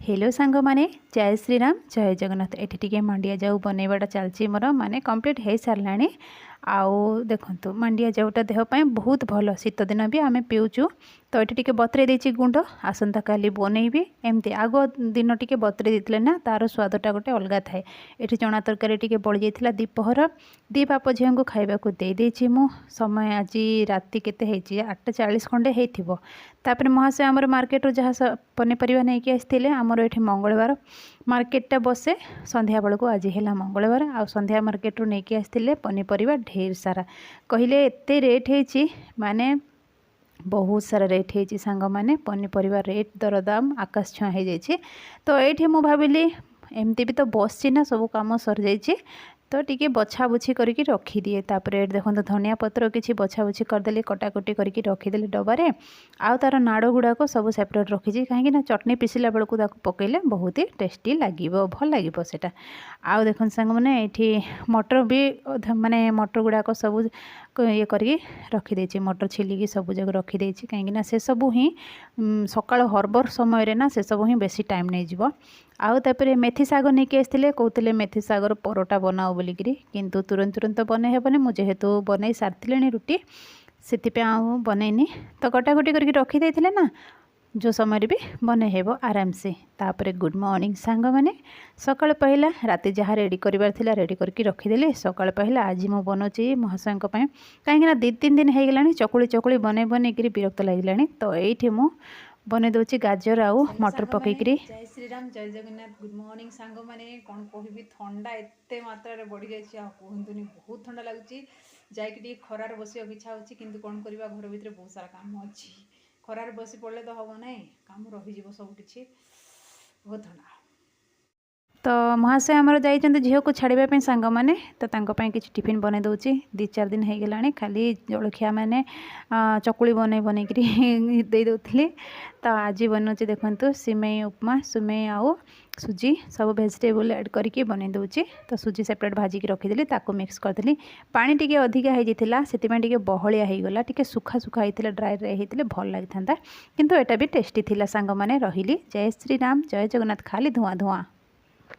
Hello सांग माने जय श्रीराम जय जगन्नाथ। एठी टिके मांडिया जाऊ बनैबाटा चलची मोर माने कंप्लीट हो साराणी। आउ देखंतु मांडिया जाऊटा देह पाए बहुत भल, शीत दिन भी आमे पीऊचु। तो ये टिके बतरे देछि गुंड, आसंता काली बनैबी। एमती आग दिन टिके बतरे देथिले ना, तार स्वादटा गोटे अलगा थाए। एठी चना तरकारी टिके बळि जाइथिला दीपहर, दी बाप झियो को खाइबाकू देई देछि मु। समय आज राति केते हेछि 8:40 खंडे हेथिबो। तापर महाशय आमर मार्केट जहाँ पनीपरिया नहीं कि आसते आमर ये मंगलवार मार्केटा बसे। संध्या बेलू आज है मंगलवार, आ संध्या मार्केट रू नहीं आसते पनीपरिया ढेर सारा। कहले एते रेट है माने बहुत सारा रेट है सांग माने पनीपरिया रेट दरदाम आकाश छुआ हो जाइए। तो ये मुझे भाविली एमती भी तो बसची ना, सब कम सर जाइए तो टिके बछा बुछी करके रखीदिए। तापर देखो धनिया पत्र किसी बछा बुछी करदेली, कटाकटी करके रखीदेली डबारे। आउ तार नाड़ गुड़ाक सब सेपरेट रखी, कहीं चटनी पिसिला बेलू पकेले बहुत ही टेस्टी लगे, भल लगे सेटा। आउ देखो सांग मैंने ये मटर भी माने मटर गुड़ाक सब ये करके रखीदे, मटर छिलिकी सब जगह रखीदे, कहीं से सब ही सकाळ हर्बर समय ना से सब ही बेसी टाइम नहीं जीव। आउ तापर मेथी साग नहीं आसते, कहते मेथी सागर परोटा बनाओ बोलिकी, किंतु तुरंत तुरंत बन हेबनी। मुझे जेहेतु बन सारी रुटी से बनईनी, तो कटाकटी करके रखी ना, जो समय भी बने हेब आराम से। तापर गुड मॉर्निंग सांग माने, सकाळ पहला राति जहाँ रेडी करार थिला रेडी करके रखीदेली। सकाळ पहला आज मु बनाऊँगी महाशय कहीं 2-3 दिन हो गलानी चकुली चकुली बने बनईकरी विरक्त लगे। तो ये मु बने दूची गाजर आउ मटर पकईकरी। जय श्रीराम जय जगन्नाथ। गुड मॉर्निंग सांग माने, कौन कहबी ठंडा एते मात्रा बढ़ी जाए कहतुनि, बहुत ठंडा लगुच। जाइए खरार बसिया इच्छा होची, किंतु कौन करबा घर भीतर बहुत सारा काम अच्छी। खरार बसी पड़े तो हम ना, काम रही सब किछि, बहुत ठंडा। तो महाशय आमर जाइए झील को छाड़ापी सांग मैंने, तो किसी टिफिन बन दूची। 2-4 दिन हो गला खाली जलखिया मैंने चकुली बन बनईकरी दे दूली। तो आज बनाऊँ देखो सिमेई उपमा, सिमेई आउ सुजी सब वेजिटेबल ऐड करके बन दूची। तो सुजी सेपरेट भाजिकी रखीदेली, ताको मिक्स करदेली। पानी टिके अधिका होता से बहलिया हो गला, टिके सुखा सुखा होता ड्राई ड्राई होते भल लगी था। किंतु एटा भी टेस्टी थिला सांग माने। रही जय श्रीराम जय जगन्नाथ। खाली धुआं धुआं।